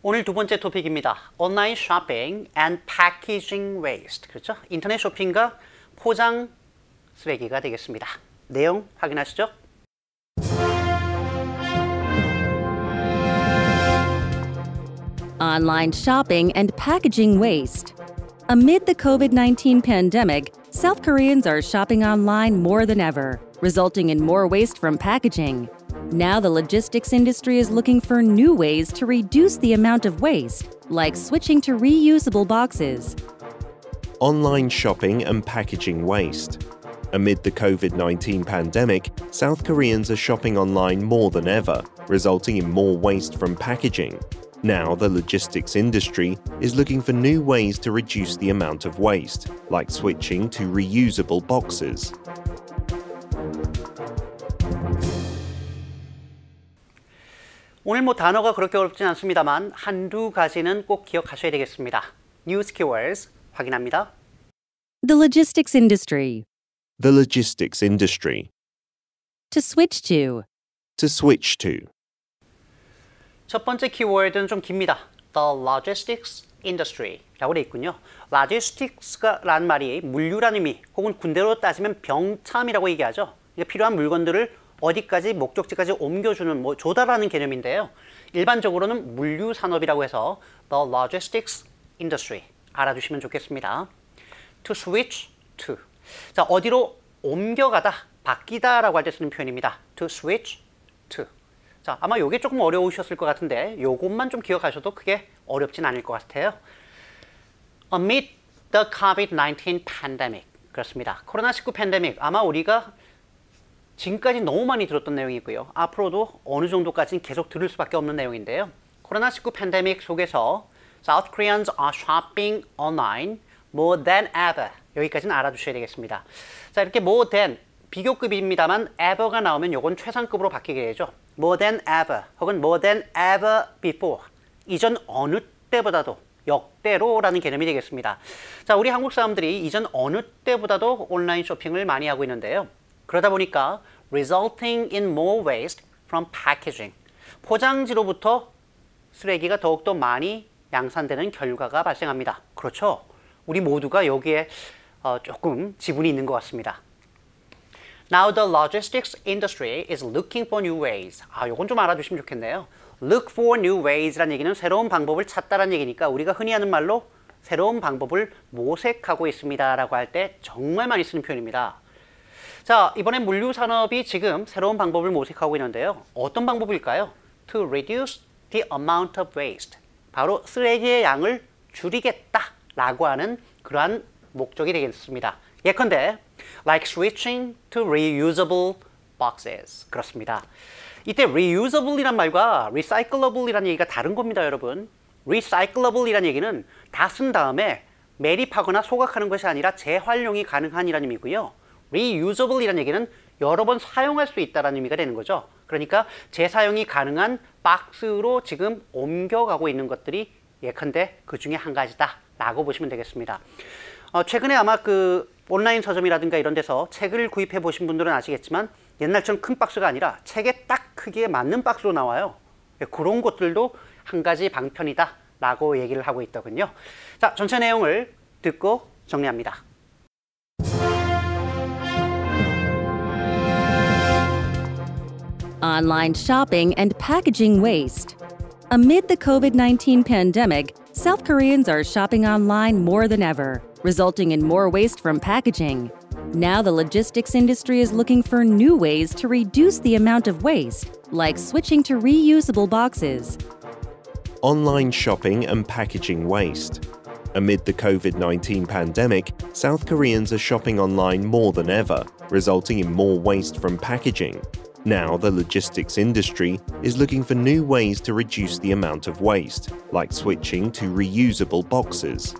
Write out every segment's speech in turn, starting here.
오늘 두 번째 토픽입니다. 온라인 쇼핑 and packaging waste. 그렇죠? 인터넷 쇼핑과 포장 쓰레기가 되겠습니다. 내용 확인하시죠. Online shopping and packaging waste. Amid the COVID-19 pandemic, South Koreans are shopping online more than ever, resulting in more waste from packaging. Now the logistics industry is looking for new ways to reduce the amount of waste, like switching to reusable boxes. Online shopping and packaging waste. Amid the COVID-19 pandemic, South Koreans are shopping online more than ever, resulting in more waste from packaging. Now the logistics industry is looking for new ways to reduce the amount of waste, like switching to reusable boxes. 오늘 단어가 그렇게 어렵진 않습니다만 한두 가지는 꼭 기억하셔야 되겠습니다. News keywords 확인합니다. The logistics industry. The logistics industry. To switch to. To switch to. 첫 번째 키워드는 좀 깁니다. The logistics industry라고 되어 있군요. logistics라는 말이 물류라는 의미 혹은 군대로 따지면 병참이라고 얘기하죠. 필요한 물건들을 어디까지 목적지까지 옮겨주는 조달하는 개념인데요. 일반적으로는 물류 산업이라고 해서 the logistics industry 알아두시면 좋겠습니다. To switch to. 자, 어디로 옮겨가다, 바뀌다라고 할 때 쓰는 표현입니다. To switch to. 자, 아마 이게 조금 어려우셨을 것 같은데 이것만 좀 기억하셔도 크게 어렵진 않을 것 같아요. Amid the COVID-19 pandemic. 그렇습니다. 코로나19 팬데믹. 아마 우리가 지금까지 너무 많이 들었던 내용이고요. 앞으로도 어느 정도까지는 계속 들을 수밖에 없는 내용인데요. 코로나19 팬데믹 속에서 South Koreans are shopping online more than ever. 여기까지는 알아두셔야 되겠습니다. 자, 이렇게 more than 비교급입니다만 ever가 나오면 요건 최상급으로 바뀌게 되죠. more than ever 혹은 more than ever before. 이전 어느 때보다도 역대로라는 개념이 되겠습니다. 자, 우리 한국 사람들이 이전 어느 때보다도 온라인 쇼핑을 많이 하고 있는데요. 그러다 보니까 resulting in more waste from packaging. 포장지로부터 쓰레기가 더욱더 많이 양산되는 결과가 발생합니다. 그렇죠? 우리 모두가 여기에 조금 지분이 있는 것 같습니다. Now the logistics industry is looking for new ways. 요건 좀 알아두시면 좋겠네요. Look for new ways라는 얘기는 새로운 방법을 찾다라는 얘기니까 우리가 흔히 하는 말로 새로운 방법을 모색하고 있습니다라고 할 때 정말 많이 쓰는 표현입니다. 자, 이번엔 물류 산업이 지금 새로운 방법을 모색하고 있는데요. 어떤 방법일까요? To reduce the amount of waste. 바로 쓰레기의 양을 줄이겠다라고 하는 그러한 목적이 되겠습니다. 예컨대 like switching to reusable boxes. 그렇습니다. 이때 reusable이란 말과 recyclable이란 얘기가 다른 겁니다, 여러분. recyclable이란 얘기는 다 쓴 다음에 매립하거나 소각하는 것이 아니라 재활용이 가능한이라는 의미고요. reusable이란 얘기는 여러 번 사용할 수 있다는 의미가 되는 거죠. 그러니까 재사용이 가능한 박스로 지금 옮겨가고 있는 것들이 예컨대 그 중에 한 가지다라고 보시면 되겠습니다. 최근에 아마 그 온라인 서점이라든가 이런 데서 책을 구입해 보신 분들은 아시겠지만 옛날처럼 큰 박스가 아니라 책에 딱 크기에 맞는 박스로 나와요. 그런 것들도 한 가지 방편이다 라고 얘기를 하고 있더군요. 자, 전체 내용을 듣고 정리합니다. Online shopping and packaging waste. Amid the COVID-19 pandemic, South Koreans are shopping online more than ever, resulting in more waste from packaging. Now the logistics industry is looking for new ways to reduce the amount of waste, like switching to reusable boxes. Online shopping and packaging waste. Amid the COVID-19 pandemic, South Koreans are shopping online more than ever, resulting in more waste from packaging. Now the logistics industry is looking for new ways to reduce the amount of waste, like switching to reusable boxes.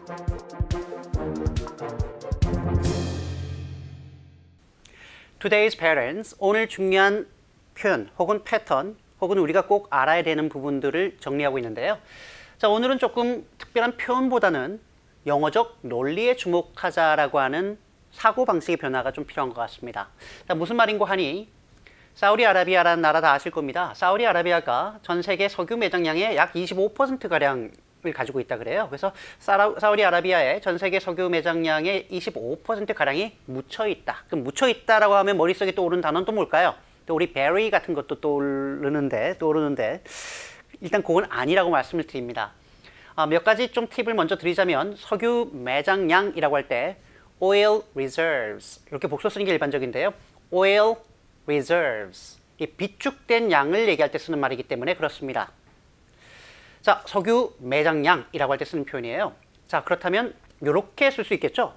Today's patterns, 오늘 중요한 표현 혹은 패턴 혹은 우리가 꼭 알아야 되는 부분들을 정리하고 있는데요. 자, 오늘은 조금 특별한 표현보다는 영어적 논리에 주목하자라고 하는 사고방식의 변화가 좀 필요한 것 같습니다. 자, 무슨 말인고 하니 사우디아라비아라는 나라 다 아실 겁니다. 사우디아라비아가 전 세계 석유 매장량의 약 25%가량을 가지고 있다 그래요. 그래서 사우디아라비아의 전 세계 석유 매장량의 25%가량이 묻혀있다. 그럼 묻혀있다라고 하면 머릿속에 떠오르는 단어는 또 뭘까요? 또 우리 베리 같은 것도 떠오르는데 일단 그건 아니라고 말씀을 드립니다. 몇 가지 좀 팁을 먼저 드리자면 석유 매장량이라고 할 때 oil reserves 이렇게 복수 쓰는 게 일반적인데요. oil reserves 이 비축된 양을 얘기할 때 쓰는 말이기 때문에 그렇습니다. 자, 석유 매장량이라고 할 때 쓰는 표현이에요. 자, 그렇다면 이렇게 쓸 수 있겠죠?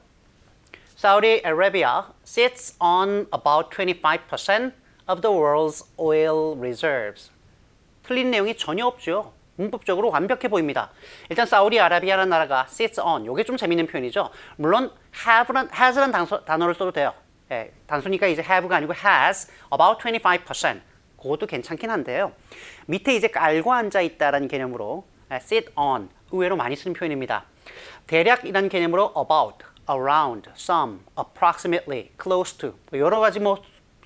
Saudi Arabia sits on about 25% of the world's oil reserves. 틀린 내용이 전혀 없죠. 문법적으로 완벽해 보입니다. 일단 사우디아라비아라는 나라가 sits on, 이게 좀 재밌는 표현이죠. 물론 has라는 단어를 써도 돼요. 예, 단순히가 이제 have가 아니고 has about 25%. 그것도 괜찮긴 한데요. 밑에 이제 깔고 앉아 있다라는 개념으로 sit on, 의외로 많이 쓰는 표현입니다. 대략이라는 개념으로 about, around, some, approximately, close to 여러 가지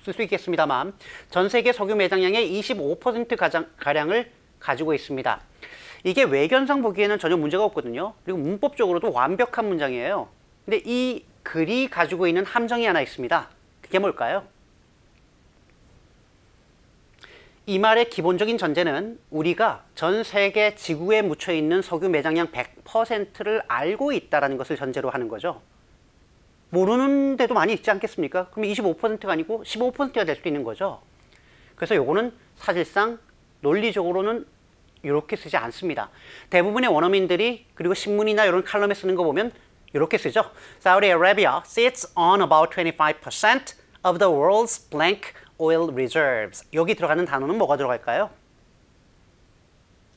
쓸 수 있겠습니다만 전 세계 석유 매장량의 25%가량을 가지고 있습니다. 이게 외견상 보기에는 전혀 문제가 없거든요. 그리고 문법적으로도 완벽한 문장이에요. 근데 이 글이 가지고 있는 함정이 하나 있습니다. 그게 뭘까요? 이 말의 기본적인 전제는 우리가 전 세계 지구에 묻혀 있는 석유 매장량 100%를 알고 있다는 것을 전제로 하는 거죠. 모르는 데도 많이 있지 않겠습니까? 그럼 25%가 아니고 15%가 될 수도 있는 거죠. 그래서 요거는 사실상 논리적으로는 이렇게 쓰지 않습니다. 대부분의 원어민들이 그리고 신문이나 이런 칼럼에 쓰는 거 보면 이렇게 쓰죠. Saudi Arabia sits on about 25% of the world's blank oil reserves. 여기 들어가는 단어는 뭐가 들어갈까요?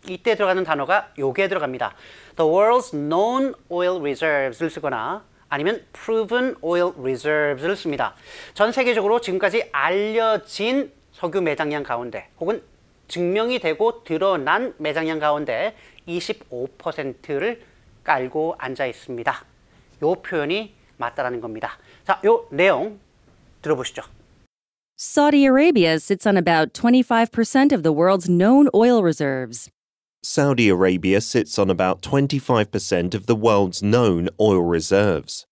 이때 들어가는 단어가 요게 들어갑니다. The world's known oil reserves를 쓰거나 아니면 proven oil reserves를 씁니다. 전 세계적으로 지금까지 알려진 석유 매장량 가운데 혹은 증명이 되고 드러난 매장량 가운데 25%를 깔고 앉아 있습니다. 요 표현이 맞다라는 겁니다. 자, 요 내용 들어보시죠. Saudi Arabia sits on about 25% of the world's known oil reserves. Saudi Arabia sits on about 25% of the world's known oil reserves.